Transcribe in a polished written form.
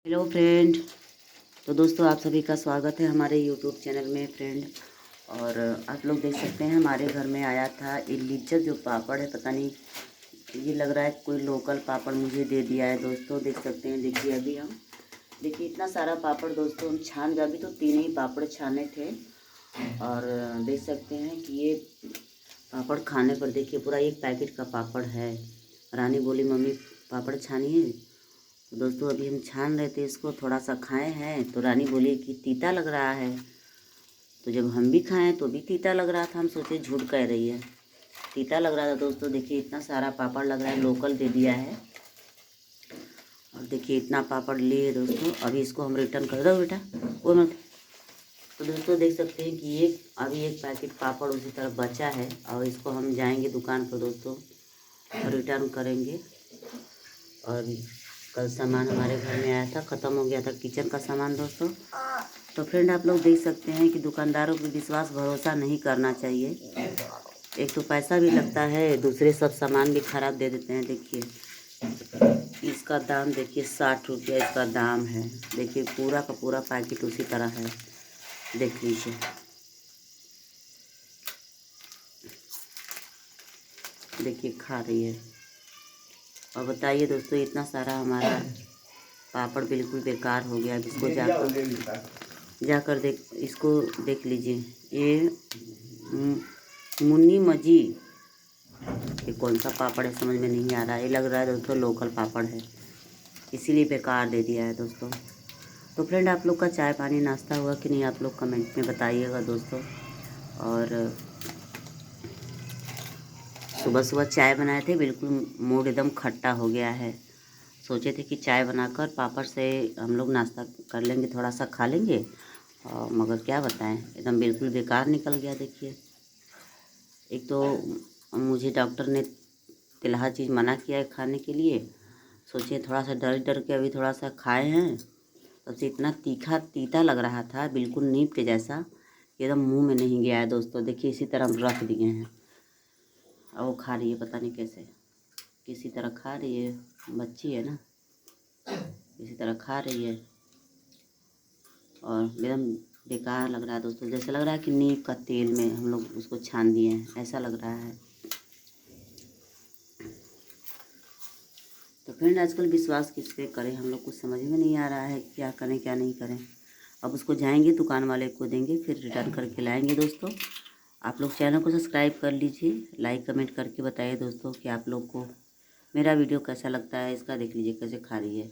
Hello friend. तो दोस्तों आप सभी का स्वागत है हमारे यूट्यूब चैनल में फ्रेंड। और आप लोग देख सकते हैं हमारे घर में आया था इलीचर जो पापड़ है, पता नहीं ये लग रहा है कोई लोकल पापड़ मुझे दे दिया है दोस्तों। देख सकते हैं, देखिए अभी हम देखिए इतना सारा पापड़ दोस्तों हम छान, अभी तो 3 ही पापड़ छाने थे। और देख सकते हैं कि ये पापड़ खाने पर देखिए पूरा 1 पैकेट का पापड़ है। रानी बोली मम्मी पापड़ छानिए। तो दोस्तों अभी हम छान रहे थे इसको, थोड़ा सा खाए हैं तो रानी बोली कि तीता लग रहा है। तो जब हम भी खाएं तो भी तीता लग रहा था, हम सोचे झूठ कह रही है, तीता लग रहा था दोस्तों। देखिए इतना सारा पापड़ लग रहा है, लोकल दे दिया है। और देखिए इतना पापड़ लिए दोस्तों, अभी इसको हम रिटर्न कर दो बेटा वो मत। तो दोस्तों देख सकते हैं कि अभी 1 पैकेट पापड़ उसी तरफ बचा है और इसको हम जाएंगे दुकान पर दोस्तों और रिटर्न करेंगे। और कल सामान हमारे घर में आया था, ख़त्म हो गया था किचन का सामान दोस्तों। तो फ्रेंड आप लोग देख सकते हैं कि दुकानदारों पर विश्वास भरोसा नहीं करना चाहिए। एक तो पैसा भी लगता है, दूसरे सब सामान भी ख़राब दे देते हैं। देखिए इसका दाम देखिए 60 रुपया इसका दाम है। देखिए पूरा का पूरा पैकेट उसी तरह है, देख लीजिए। देखिए खा रही है। और बताइए दोस्तों इतना सारा हमारा पापड़ बिल्कुल बेकार हो गया। इसको जाकर इसको देख लीजिए। ये मुन्नी मजी, ये कौन सा पापड़ है समझ में नहीं आ रहा है। ये लग रहा है दोस्तों लोकल पापड़ है, इसीलिए बेकार दे दिया है दोस्तों। तो फ्रेंड आप लोग का चाय पानी नाश्ता हुआ कि नहीं, आप लोग कमेंट में बताइएगा दोस्तों। और सुबह सुबह चाय बनाए थे, बिल्कुल मूड एकदम खट्टा हो गया है। सोचे थे कि चाय बनाकर पापड़ से हम लोग नाश्ता कर लेंगे, थोड़ा सा खा लेंगे। मगर क्या बताएं, एकदम बिल्कुल बेकार निकल गया। देखिए एक तो मुझे डॉक्टर ने तिलहा चीज़ मना किया है खाने के लिए। सोचिए थोड़ा सा डर डर के अभी थोड़ा सा खाए हैं, तब से इतना तीखा तीता लग रहा था, बिल्कुल नीम के जैसा, एकदम मुंह में नहीं गया है दोस्तों। देखिए इसी तरह हम रख दिए हैं और वो खा रही है, पता नहीं कैसे किसी तरह खा रही है, बच्ची है ना, इसी तरह खा रही है। और एकदम बेकार लग रहा है दोस्तों, जैसे लग रहा है कि नीम का तेल में हम लोग उसको छान दिए हैं, ऐसा लग रहा है। तो फ्रेंड आजकल विश्वास किस पे करें, हम लोग कुछ समझ में नहीं आ रहा है, क्या करें क्या नहीं करें। अब उसको जाएंगे दुकान वाले को देंगे, फिर रिटर्न करके लाएंगे दोस्तों। आप लोग चैनल को सब्सक्राइब कर लीजिए, लाइक कमेंट करके बताइए दोस्तों कि आप लोग को मेरा वीडियो कैसा लगता है। इसका देख लीजिए कैसे खा रही है।